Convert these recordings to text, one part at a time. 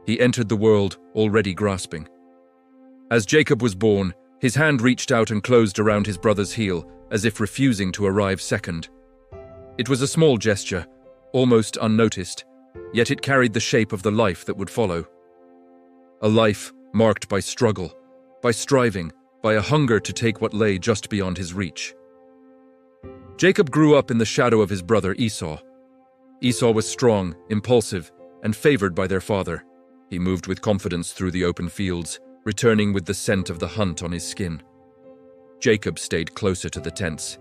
He entered the world already grasping. As Jacob was born, his hand reached out and closed around his brother's heel, as if refusing to arrive second. It was a small gesture, almost unnoticed, yet it carried the shape of the life that would follow. A life marked by struggle, by striving, by a hunger to take what lay just beyond his reach. Jacob grew up in the shadow of his brother Esau. Esau was strong, impulsive, and favored by their father. He moved with confidence through the open fields, returning with the scent of the hunt on his skin. Jacob stayed closer to the tents.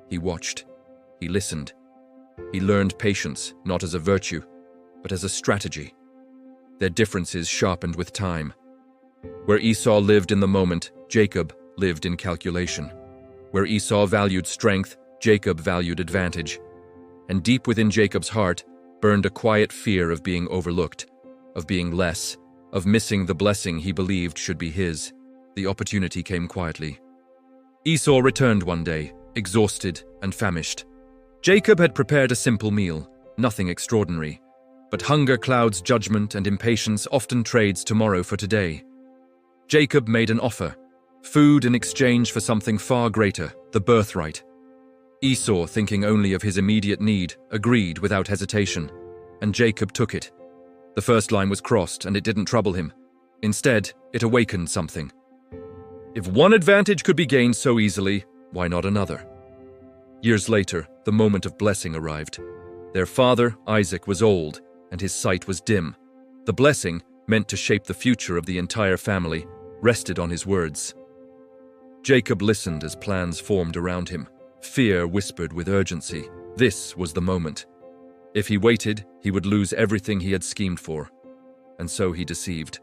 He watched. He listened. He learned patience, not as a virtue, but as a strategy. Their differences sharpened with time. Where Esau lived in the moment, Jacob lived in calculation. Where Esau valued strength, Jacob valued advantage. And deep within Jacob's heart burned a quiet fear of being overlooked, of being less, of missing the blessing he believed should be his. The opportunity came quietly. Esau returned one day, exhausted and famished. Jacob had prepared a simple meal, nothing extraordinary. But hunger clouds judgment, and impatience often trades tomorrow for today. Jacob made an offer, food in exchange for something far greater, the birthright. Esau, thinking only of his immediate need, agreed without hesitation, and Jacob took it. The first line was crossed, and it didn't trouble him. Instead, it awakened something. If one advantage could be gained so easily, why not another? Years later, the moment of blessing arrived. Their father, Isaac, was old, and his sight was dim. The blessing, meant to shape the future of the entire family, rested on his words. Jacob listened as plans formed around him. Fear whispered with urgency. This was the moment. If he waited, he would lose everything he had schemed for. And so he deceived.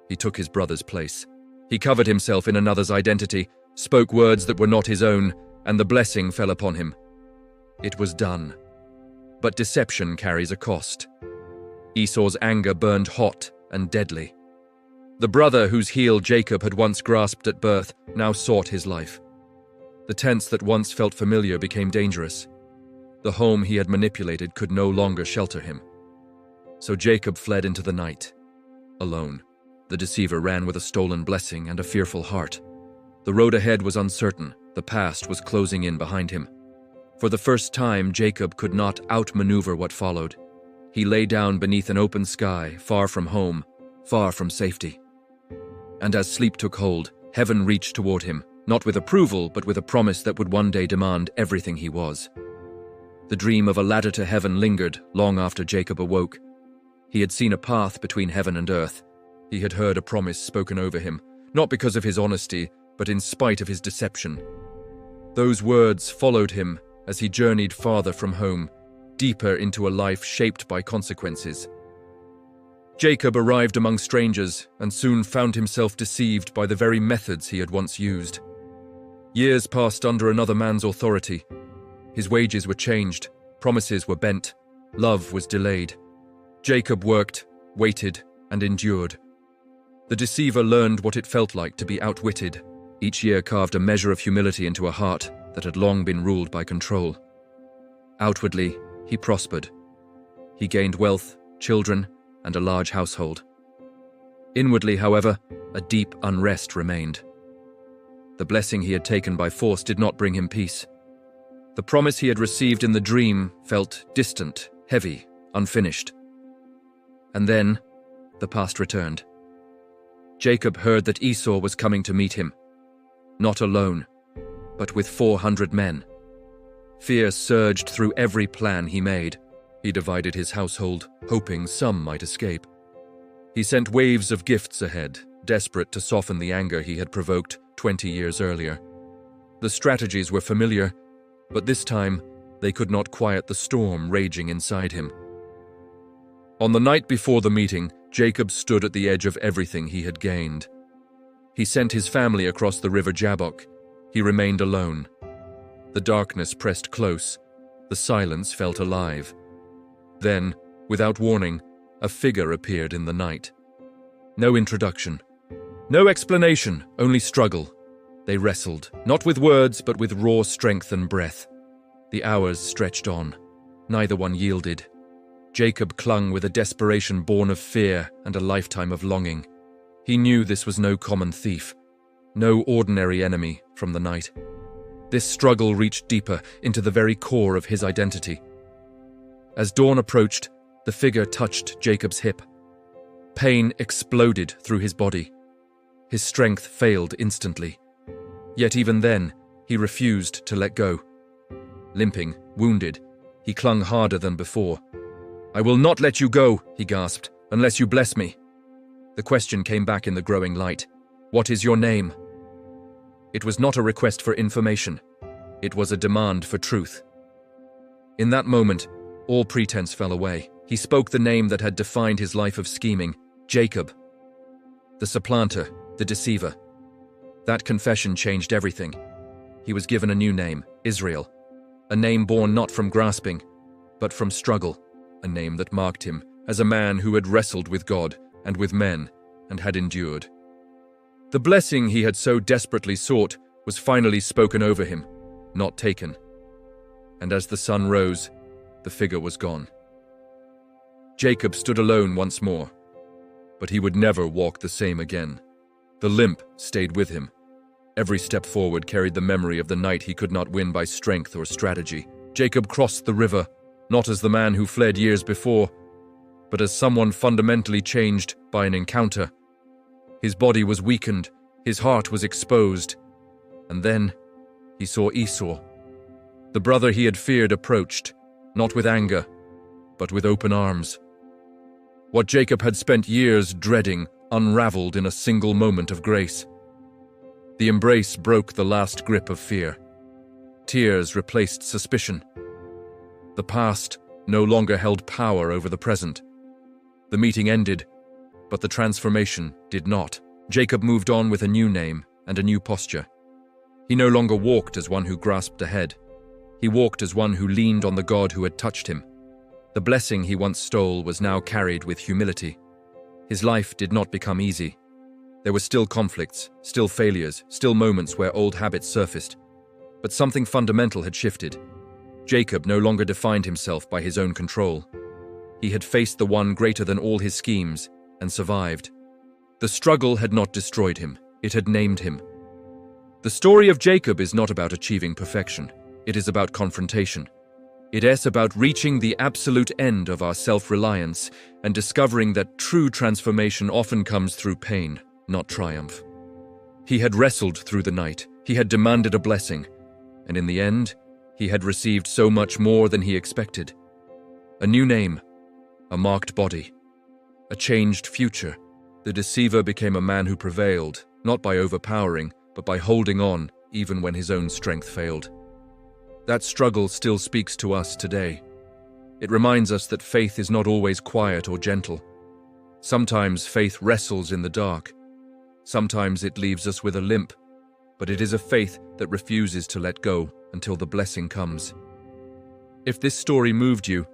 He took his brother's place. He covered himself in another's identity, spoke words that were not his own, and the blessing fell upon him. It was done. But deception carries a cost. Esau's anger burned hot and deadly. The brother whose heel Jacob had once grasped at birth now sought his life. The tents that once felt familiar became dangerous. The home he had manipulated could no longer shelter him. So Jacob fled into the night, alone. The deceiver ran with a stolen blessing and a fearful heart. The road ahead was uncertain. The past was closing in behind him. For the first time, Jacob could not outmaneuver what followed. He lay down beneath an open sky, far from home, far from safety. And as sleep took hold, heaven reached toward him, not with approval, but with a promise that would one day demand everything he was. The dream of a ladder to heaven lingered long after Jacob awoke. He had seen a path between heaven and earth. He had heard a promise spoken over him, not because of his honesty, but in spite of his deception. Those words followed him as he journeyed farther from home, deeper into a life shaped by consequences. Jacob arrived among strangers and soon found himself deceived by the very methods he had once used. Years passed under another man's authority. His wages were changed, promises were bent, love was delayed. Jacob worked, waited, and endured. The deceiver learned what it felt like to be outwitted. Each year carved a measure of humility into a heart that had long been ruled by control. Outwardly, he prospered. He gained wealth, children, and a large household. Inwardly, however, a deep unrest remained. The blessing he had taken by force did not bring him peace. The promise he had received in the dream felt distant, heavy, unfinished. And then, the past returned. Jacob heard that Esau was coming to meet him. Not alone, but with 400 men. Fear surged through every plan he made. He divided his household, hoping some might escape. He sent waves of gifts ahead, desperate to soften the anger he had provoked 20 years earlier. The strategies were familiar, but this time they could not quiet the storm raging inside him. On the night before the meeting, Jacob stood at the edge of everything he had gained. He sent his family across the river Jabbok. He remained alone. The darkness pressed close. The silence felt alive. Then, without warning, a figure appeared in the night. No introduction. No explanation, only struggle. They wrestled, not with words, but with raw strength and breath. The hours stretched on. Neither one yielded. Jacob clung with a desperation born of fear and a lifetime of longing. He knew this was no common thief, no ordinary enemy from the night. This struggle reached deeper into the very core of his identity. As dawn approached, the figure touched Jacob's hip. Pain exploded through his body. His strength failed instantly. Yet even then, he refused to let go. Limping, wounded, he clung harder than before. "I will not let you go," he gasped, "unless you bless me." The question came back in the growing light. "What is your name?" It was not a request for information. It was a demand for truth. In that moment, all pretense fell away. He spoke the name that had defined his life of scheming, Jacob. The supplanter, the deceiver. That confession changed everything. He was given a new name, Israel. A name born not from grasping, but from struggle. A name that marked him as a man who had wrestled with God and with men and had endured. The blessing he had so desperately sought was finally spoken over him, not taken. And as the sun rose, the figure was gone. Jacob stood alone once more, but he would never walk the same again. The limp stayed with him. Every step forward carried the memory of the night he could not win by strength or strategy. Jacob crossed the river, not as the man who fled years before, but as someone fundamentally changed by an encounter. His body was weakened, his heart was exposed, and then he saw Esau. The brother he had feared approached, not with anger, but with open arms. What Jacob had spent years dreading unraveled in a single moment of grace. The embrace broke the last grip of fear. Tears replaced suspicion. The past no longer held power over the present. The meeting ended, but the transformation did not. Jacob moved on with a new name and a new posture. He no longer walked as one who grasped ahead. He walked as one who leaned on the God who had touched him. The blessing he once stole was now carried with humility. His life did not become easy. There were still conflicts, still failures, still moments where old habits surfaced. But something fundamental had shifted. Jacob no longer defined himself by his own control. He had faced the one greater than all his schemes and survived. The struggle had not destroyed him, it had named him. The story of Jacob is not about achieving perfection. It is about confrontation. It is about reaching the absolute end of our self-reliance and discovering that true transformation often comes through pain, not triumph. He had wrestled through the night. He had demanded a blessing. And in the end, he had received so much more than he expected. A new name, a marked body, a changed future. The deceiver became a man who prevailed, not by overpowering, but by holding on, even when his own strength failed. That struggle still speaks to us today. It reminds us that faith is not always quiet or gentle. Sometimes faith wrestles in the dark. Sometimes it leaves us with a limp, but it is a faith that refuses to let go until the blessing comes. If this story moved you,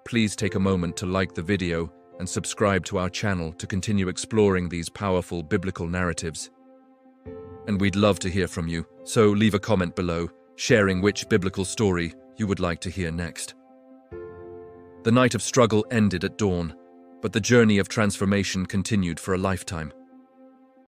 please take a moment to like the video and subscribe to our channel to continue exploring these powerful biblical narratives. And we'd love to hear from you, so leave a comment below, sharing which biblical story you would like to hear next. The night of struggle ended at dawn, but the journey of transformation continued for a lifetime.